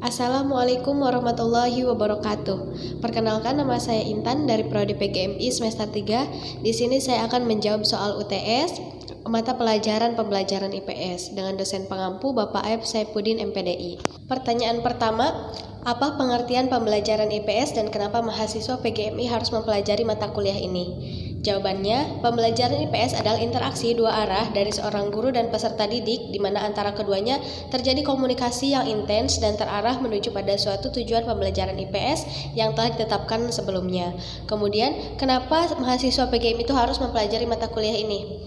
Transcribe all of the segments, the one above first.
Assalamualaikum warahmatullahi wabarakatuh. Perkenalkan, nama saya Intan dari Prodi PGMI semester 3. Di sini saya akan menjawab soal UTS mata pelajaran pembelajaran IPS dengan dosen pengampu Bapak Aib Saifuddin MPDI. Pertanyaan pertama, apa pengertian pembelajaran IPS dan kenapa mahasiswa PGMI harus mempelajari mata kuliah ini? Jawabannya, pembelajaran IPS adalah interaksi dua arah dari seorang guru dan peserta didik, di mana antara keduanya terjadi komunikasi yang intens dan terarah menuju pada suatu tujuan pembelajaran IPS yang telah ditetapkan sebelumnya. Kemudian, kenapa mahasiswa PGMI itu harus mempelajari mata kuliah ini?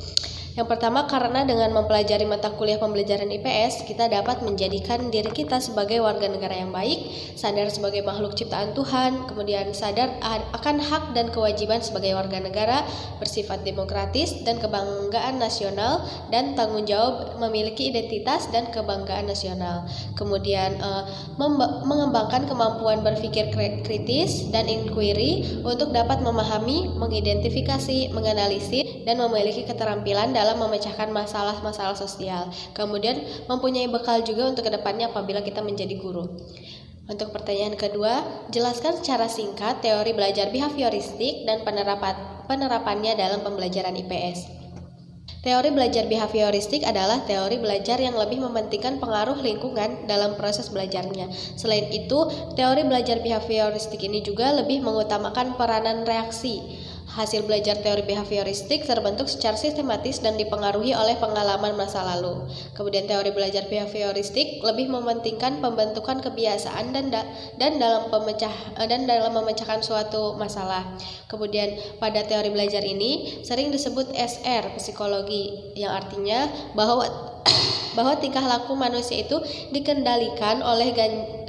Yang pertama, karena dengan mempelajari mata kuliah pembelajaran IPS, kita dapat menjadikan diri kita sebagai warga negara yang baik, sadar sebagai makhluk ciptaan Tuhan, kemudian sadar akan hak dan kewajiban sebagai warga negara, bersifat demokratis dan kebanggaan nasional, dan tanggung jawab memiliki identitas dan kebanggaan nasional. Kemudian mengembangkan kemampuan berpikir kritis dan inquiry untuk dapat memahami, mengidentifikasi, menganalisis, dan memiliki keterampilan dalam memecahkan masalah-masalah sosial. Kemudian mempunyai bekal juga untuk kedepannya apabila kita menjadi guru. Untuk pertanyaan kedua, jelaskan secara singkat teori belajar behavioristik dan penerapannya dalam pembelajaran IPS. Teori belajar behavioristik adalah teori belajar yang lebih mementingkan pengaruh lingkungan dalam proses belajarnya. Selain itu, teori belajar behavioristik ini juga lebih mengutamakan peranan reaksi. Hasil belajar teori behavioristik terbentuk secara sistematis dan dipengaruhi oleh pengalaman masa lalu. Kemudian teori belajar behavioristik lebih mementingkan pembentukan kebiasaan dan dalam memecahkan suatu masalah. Kemudian pada teori belajar ini sering disebut SR psikologi, yang artinya bahwa tingkah laku manusia itu dikendalikan oleh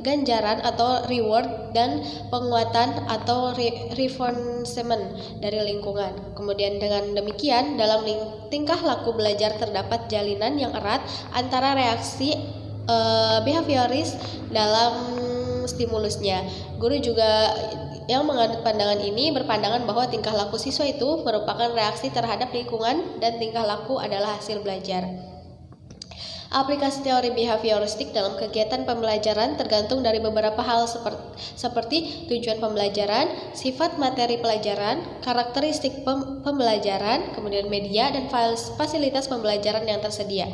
ganjaran atau reward dan penguatan atau reinforcement dari lingkungan. Kemudian dengan demikian dalam tingkah laku belajar terdapat jalinan yang erat antara reaksi behavioris dalam stimulusnya. Guru juga yang menganut pandangan ini berpandangan bahwa tingkah laku siswa itu merupakan reaksi terhadap lingkungan dan tingkah laku adalah hasil belajar. Aplikasi teori behavioristik dalam kegiatan pembelajaran tergantung dari beberapa hal seperti tujuan pembelajaran, sifat materi pelajaran, karakteristik pembelajaran, kemudian media dan fasilitas pembelajaran yang tersedia.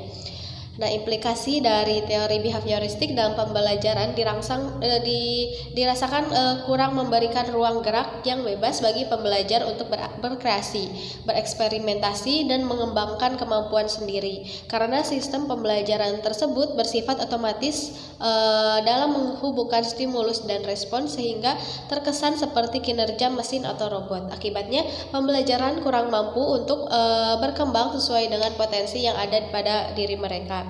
Nah, implikasi dari teori behavioristik dalam pembelajaran dirasakan kurang memberikan ruang gerak yang bebas bagi pembelajar untuk berkreasi, bereksperimentasi, dan mengembangkan kemampuan sendiri. Karena sistem pembelajaran tersebut bersifat otomatis dalam menghubungkan stimulus dan respon sehingga terkesan seperti kinerja mesin atau robot. Akibatnya, pembelajaran kurang mampu untuk berkembang sesuai dengan potensi yang ada pada diri mereka.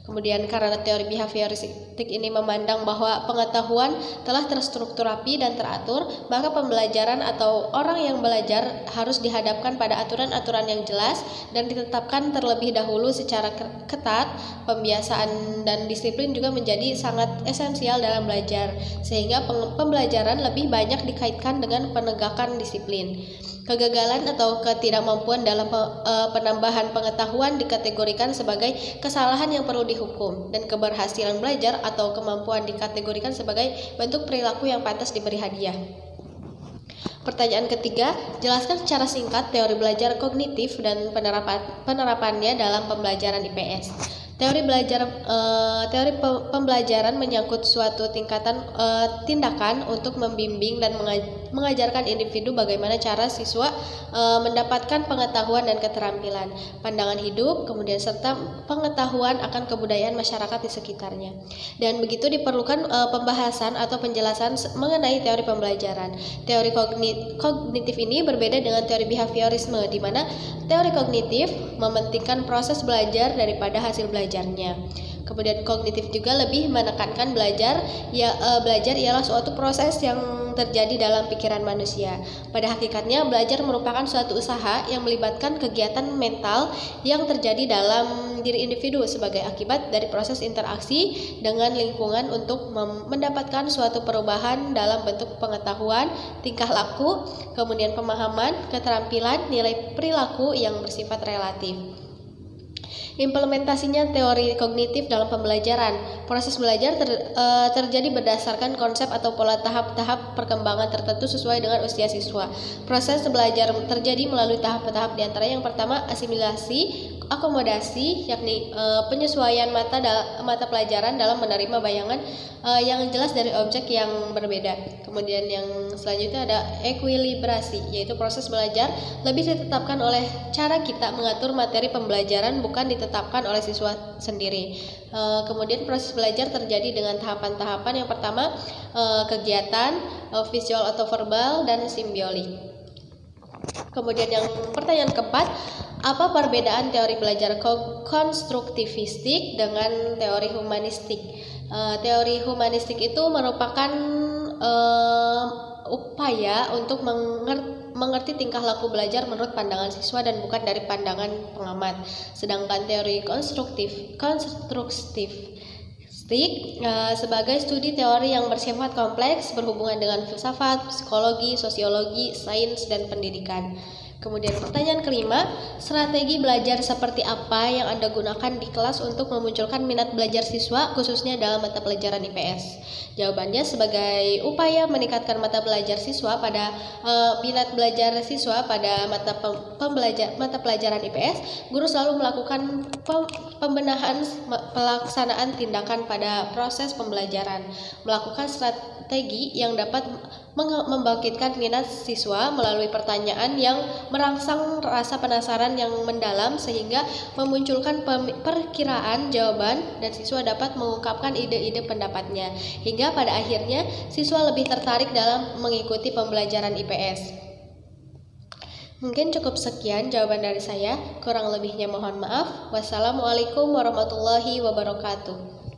Kemudian karena teori behavioristik ini memandang bahwa pengetahuan telah terstruktur rapi dan teratur, maka pembelajaran atau orang yang belajar harus dihadapkan pada aturan-aturan yang jelas dan ditetapkan terlebih dahulu secara ketat. Pembiasaan dan disiplin juga menjadi sangat esensial dalam belajar, sehingga pembelajaran lebih banyak dikaitkan dengan penegakan disiplin. Kegagalan atau ketidakmampuan dalam penambahan pengetahuan dikategorikan sebagai kesalahan yang perlu dihukum, dan keberhasilan belajar atau kemampuan dikategorikan sebagai bentuk perilaku yang pantas diberi hadiah. Pertanyaan ketiga, jelaskan secara singkat teori belajar kognitif dan penerapannya dalam pembelajaran IPS. Teori pembelajaran menyangkut suatu tindakan untuk membimbing dan mengajarkan individu bagaimana cara siswa mendapatkan pengetahuan dan keterampilan, pandangan hidup, kemudian serta pengetahuan akan kebudayaan masyarakat di sekitarnya. Dan begitu diperlukan pembahasan atau penjelasan mengenai teori pembelajaran. Teori kognitif ini berbeda dengan teori behaviorisme, di mana teori kognitif mementingkan proses belajar daripada hasil belajarnya. Kemudian kognitif juga lebih menekankan belajar ialah suatu proses yang terjadi dalam pikiran manusia. Pada hakikatnya, belajar merupakan suatu usaha yang melibatkan kegiatan mental yang terjadi dalam diri individu sebagai akibat dari proses interaksi dengan lingkungan untuk mendapatkan suatu perubahan dalam bentuk pengetahuan, tingkah laku, kemudian pemahaman, keterampilan, nilai perilaku yang bersifat relatif. Implementasinya teori kognitif dalam pembelajaran. Proses belajar terjadi berdasarkan konsep atau pola tahap-tahap perkembangan tertentu sesuai dengan usia siswa. Proses belajar terjadi melalui tahap-tahap, di antara yang pertama asimilasi, akomodasi, yakni penyesuaian mata pelajaran dalam menerima bayangan yang jelas dari objek yang berbeda. Kemudian yang selanjutnya ada ekuilibrasi, yaitu proses belajar lebih ditetapkan oleh cara kita mengatur materi pembelajaran, bukan ditetapkan oleh siswa sendiri. Kemudian proses belajar terjadi dengan tahapan-tahapan. Yang pertama kegiatan, visual atau verbal, dan simbiolik. Kemudian yang pertanyaan keempat, apa perbedaan teori belajar konstruktivistik dengan teori humanistik? Teori humanistik itu merupakan upaya untuk mengerti tingkah laku belajar menurut pandangan siswa dan bukan dari pandangan pengamat. Sedangkan teori konstruktivistik sebagai studi teori yang bersifat kompleks, berhubungan dengan filsafat, psikologi, sosiologi, sains, dan pendidikan. Kemudian pertanyaan kelima, strategi belajar seperti apa yang Anda gunakan di kelas untuk memunculkan minat belajar siswa, khususnya dalam mata pelajaran IPS? Jawabannya, sebagai upaya meningkatkan mata belajar siswa pada minat belajar siswa pada mata pelajaran IPS, guru selalu melakukan pembenahan pelaksanaan tindakan pada proses pembelajaran, melakukan strategi yang dapat membangkitkan minat siswa melalui pertanyaan yang merangsang rasa penasaran yang mendalam sehingga memunculkan perkiraan jawaban, dan siswa dapat mengungkapkan ide-ide pendapatnya hingga pada akhirnya siswa lebih tertarik dalam mengikuti pembelajaran IPS. Mungkin cukup sekian jawaban dari saya, kurang lebihnya mohon maaf. Wassalamualaikum warahmatullahi wabarakatuh.